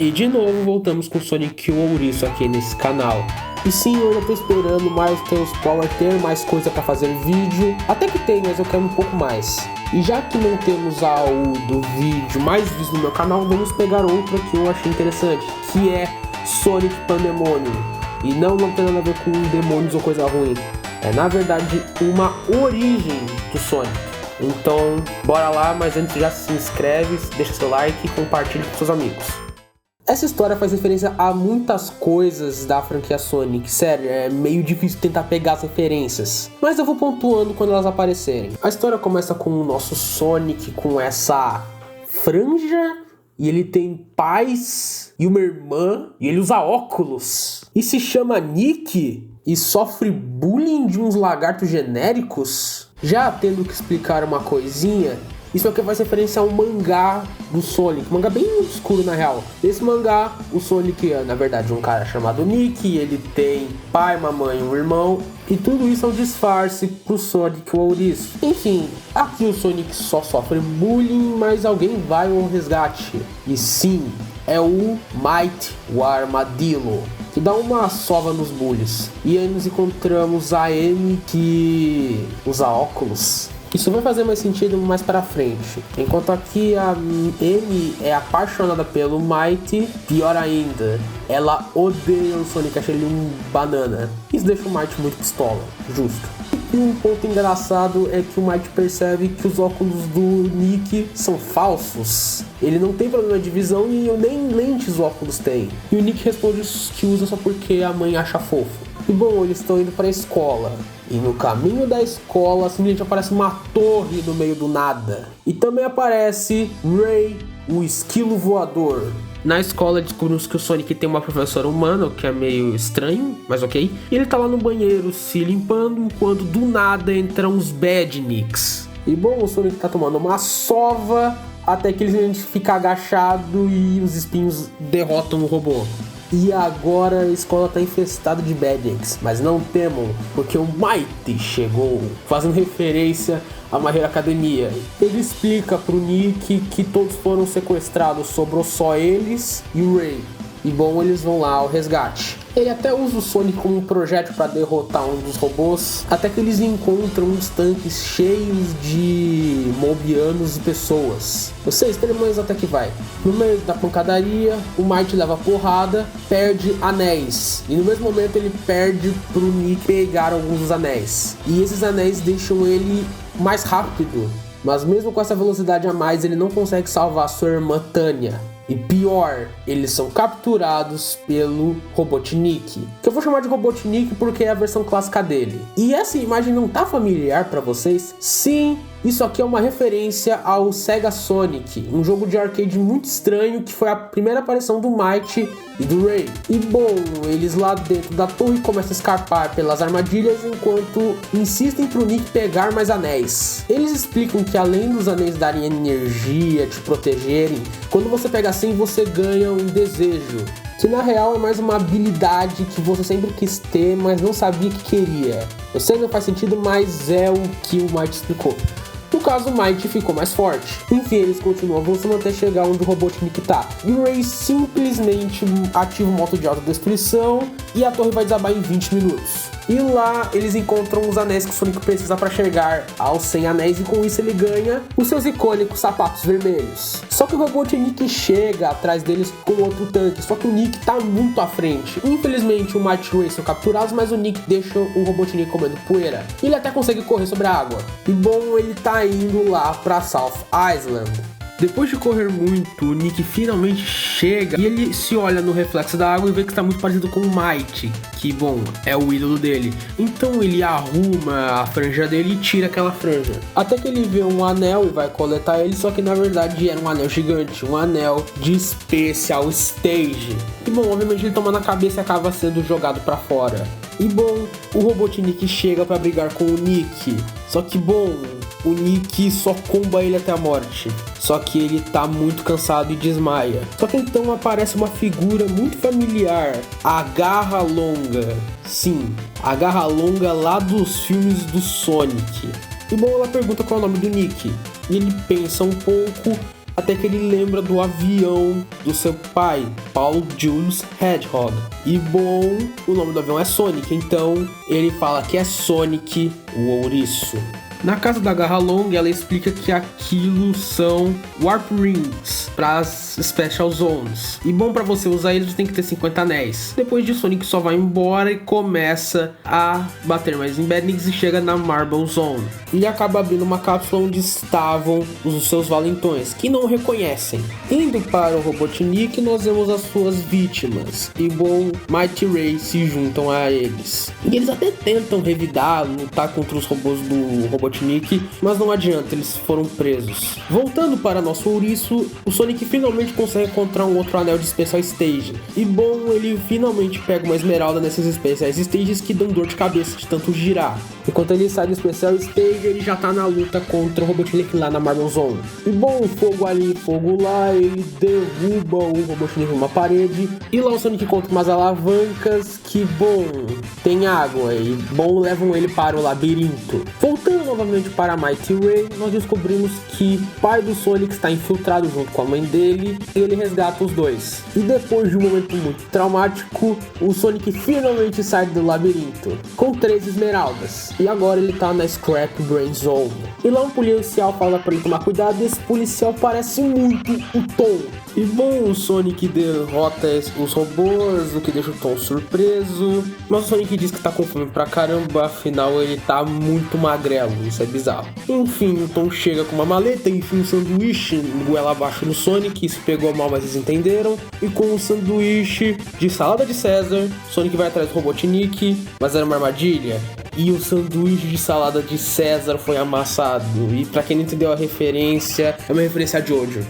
E de novo voltamos com Sonic o Ouriço aqui nesse canal. E sim, eu ainda tô esperando mais ter os Power, ter mais coisa pra fazer vídeo. Até que tem, mas eu quero um pouco mais. E já que não temos do vídeo mais visto no meu canal, vamos pegar outra que eu achei interessante, que é Sonic Pandemonium. E não tem nada a ver com demônios ou coisa ruim. É na verdade uma origem do Sonic. Então bora lá, mas antes já se inscreve, deixa seu like e compartilha com seus amigos. Essa história faz referência a muitas coisas da franquia Sonic. Sério, é meio difícil tentar pegar as referências, mas eu vou pontuando quando elas aparecerem. A história começa com o nosso Sonic com essa franja, e ele tem pais e uma irmã, e ele usa óculos, e se chama Nick, e sofre bullying de uns lagartos genéricos. Já tendo que explicar uma coisinha, isso aqui faz referência a um mangá do Sonic, um mangá bem obscuro na real. Nesse mangá, o Sonic é na verdade um cara chamado Nick, ele tem pai, mamãe e um irmão, e tudo isso é um disfarce pro Sonic o Ouriço. Enfim, aqui o Sonic só sofre bullying, mas alguém vai ao resgate. E sim, é o Might, o armadillo, que dá uma sova nos bullies. E aí nos encontramos a Amy, que usa óculos. Isso vai fazer mais sentido mais pra frente. Enquanto aqui a Amy é apaixonada pelo Might, pior ainda, ela odeia o Sonic, acha ele um banana. Isso deixa o Might muito pistola, justo. E um ponto engraçado é que o Might percebe que os óculos do Nick são falsos. Ele não tem problema de visão e nem lentes os óculos tem. E o Nick responde que usa só porque a mãe acha fofo. E bom, eles estão indo para a escola. E no caminho da escola, simplesmente aparece uma torre no meio do nada. E também aparece Ray, o esquilo voador. Na escola descobrimos que o Sonic tem uma professora humana, o que é meio estranho, mas ok. E ele tá lá no banheiro se limpando, enquanto do nada entram os Badniks. E bom, o Sonic tá tomando uma sova, até que ele fica agachado e os espinhos derrotam o robô. E agora a escola tá infestada de Badniks, mas não temam, porque o Might chegou, fazendo referência a My Hero Academia. Ele explica pro Nick que todos foram sequestrados, sobrou só eles e o Ray. E bom, eles vão lá ao resgate. Ele até usa o Sonic como um projétil para derrotar um dos robôs, até que eles encontram uns tanques cheios de mobianos e pessoas. Vocês teremos até que vai. No meio da pancadaria, o Might leva porrada, perde anéis. E no mesmo momento ele perde pro Nick pegar alguns dos anéis. E esses anéis deixam ele mais rápido. Mas mesmo com essa velocidade a mais, ele não consegue salvar sua irmã Tanya. E pior, eles são capturados pelo Robotnik, que eu vou chamar de Robotnik porque é a versão clássica dele. E essa imagem não tá familiar pra vocês? Sim, isso aqui é uma referência ao Sega Sonic, um jogo de arcade muito estranho que foi a primeira aparição do Might e do Ray. E bom, eles lá dentro da torre começam a escapar pelas armadilhas enquanto insistem pro Nick pegar mais anéis. Eles explicam que além dos anéis darem energia, te protegerem, quando você pega assim você ganha um desejo, que na real é mais uma habilidade que você sempre quis ter, mas não sabia que queria. Eu sei que não faz sentido, mas é o que o Might explicou. No caso, o Might ficou mais forte. Enfim, eles continuam avançando até chegar onde o Robotnik tá. E o Ray simplesmente ativa o modo de autodestruição e a torre vai desabar em 20 minutos. E lá eles encontram os anéis que o Sonic precisa para chegar aos 100 anéis e com isso ele ganha os seus icônicos sapatos vermelhos. Só que o Robotnik chega atrás deles com outro tanque, só que o Nick tá muito à frente. Infelizmente o Might e o Ray são capturados, mas o Nick deixa o Robotnik comendo poeira. Ele até consegue correr sobre a água. E bom, ele tá indo lá pra South Island. Depois de correr muito, o Nick finalmente chega e ele se olha no reflexo da água e vê que está muito parecido com o Might, que, bom, é o ídolo dele. Então ele arruma a franja dele e tira aquela franja. Até que ele vê um anel e vai coletar ele, só que na verdade era um anel gigante, um anel de Special Stage. E bom, obviamente ele toma na cabeça e acaba sendo jogado pra fora. E bom, o Robotnik chega pra brigar com o Nick, só que bom, o Nick só comba ele até a morte. Só que ele tá muito cansado e desmaia. Só que então aparece uma figura muito familiar, a Garra Longa. Sim, a Garra Longa lá dos filmes do Sonic. E bom, ela pergunta qual é o nome do Nick. E ele pensa um pouco até que ele lembra do avião do seu pai, Paul Julius Hedgehog. E bom, o nome do avião é Sonic, então ele fala que é Sonic o ouriço. Na casa da Garra Longa, ela explica que aquilo são Warp Rings para as Special Zones. E bom, para você usar eles, você tem que ter 50 anéis. Depois disso, Sonic só vai embora e começa a bater mais em Badniks e chega na Marble Zone. E acaba abrindo uma cápsula onde estavam os seus valentões, que não o reconhecem. Indo para o Robotnik, nós vemos as suas vítimas. E bom, Mighty Ray se juntam a eles. E eles até tentam revidar, lutar contra os robôs do Robotnik, mas não adianta, eles foram presos. Voltando para nosso ouriço, o Sonic finalmente consegue encontrar um outro anel de Special Stage. E bom, ele finalmente pega uma esmeralda nesses Special Stages que dão dor de cabeça de tanto girar. Enquanto ele sai do Special Stage, ele já tá na luta contra o Robotnik lá na Marble Zone. E bom, fogo ali, fogo lá, ele derruba o Robotnik numa parede. E lá o Sonic encontra umas alavancas que, bom, tem água e, bom, levam ele para o labirinto. Voltando novamente para Mighty Ray, nós descobrimos que o pai do Sonic está infiltrado junto com a mãe dele e ele resgata os dois. E depois de um momento muito traumático, o Sonic finalmente sai do labirinto com 3 esmeraldas. E agora ele tá na Scrap Brain Zone. E lá um policial fala para ele tomar cuidado e esse policial parece muito o Tom. E bom, o Sonic derrota os robôs, o que deixa o Tom surpreso. Mas o Sonic diz que tá com fome pra caramba, afinal ele tá muito magrelo, isso é bizarro. Enfim, o Tom chega com uma maleta e enfim um sanduíche goela abaixo no Sonic, isso pegou mal, mas eles entenderam. E com um sanduíche de salada de César, Sonic vai atrás do Robotnik, mas era uma armadilha. E o sanduíche de salada de César foi amassado. E pra quem não entendeu a referência, é uma referência a Jojo.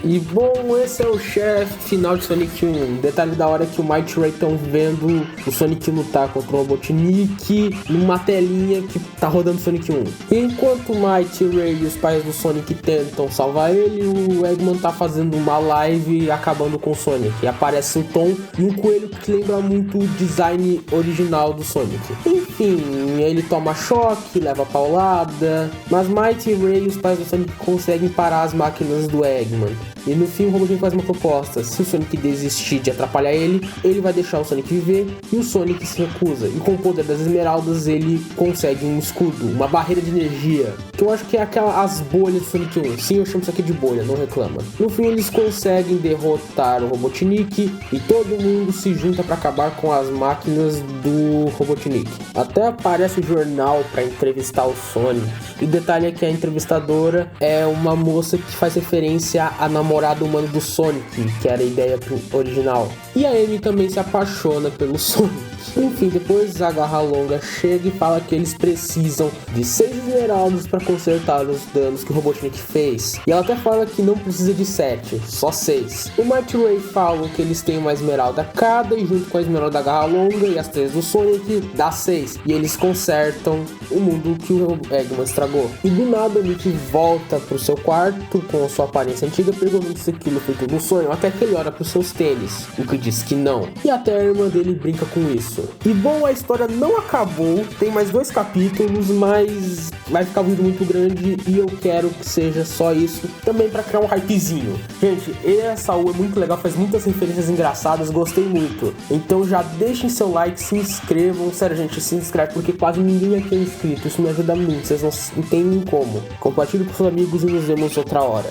E bom, esse é o chefe final de Sonic 1. Detalhe da hora é que o Mighty Ray estão vendo o Sonic lutar contra o Robotnik numa telinha que tá rodando Sonic 1. E enquanto o Mighty Ray e os pais do Sonic tentam salvar ele, o Eggman tá fazendo uma live acabando com o Sonic. E aparece o Tom e um coelho que lembra muito o design original do Sonic. Enfim, ele toma choque, leva paulada, mas Mighty Ray e os pais do Sonic conseguem parar as máquinas do Eggman. E no fim o Robotnik faz uma proposta: se o Sonic desistir de atrapalhar ele, ele vai deixar o Sonic viver, e o Sonic se recusa. E com o poder das esmeraldas ele consegue um escudo, uma barreira de energia, que eu acho que é as bolhas do Sonic 1. Sim, eu chamo isso aqui de bolha, não reclama. No fim eles conseguem derrotar o Robotnik e todo mundo se junta para acabar com as máquinas do Robotnik. Até aparece o jornal para entrevistar o Sonic. E o detalhe é que a entrevistadora é uma moça que faz referência à namorada humana do Sonic, que era a ideia original. E a Amy também se apaixona pelo Sonic. Enfim, depois a Garra Longa chega e fala que eles precisam de 6 esmeraldas para consertar os danos que o Robotnik fez. E ela até fala que não precisa de 7, só 6. O Mighty Ray fala que eles têm uma esmeralda cada e junto com a esmeralda da Garra Longa e as 3 do Sonic dá 6. E eles consertam o mundo que o Eggman estragou. E do nada o Nick volta pro seu quarto com a sua aparência antiga, perguntando se aquilo foi tudo um sonho, até que ele olha pros seus tênis, o que diz que não. E até a irmã dele brinca com isso. E bom, a história não acabou, tem mais 2 capítulos, mas vai ficar um vídeo muito grande e eu quero que seja só isso, também pra criar um hypezinho. Gente, essa U é muito legal, faz muitas referências engraçadas, gostei muito. Então já deixem seu like, se inscrevam, sério gente, se inscreve porque quase ninguém aqui é inscrito, isso me ajuda muito, vocês não entendem como. Compartilhe com seus amigos e nos vemos outra hora.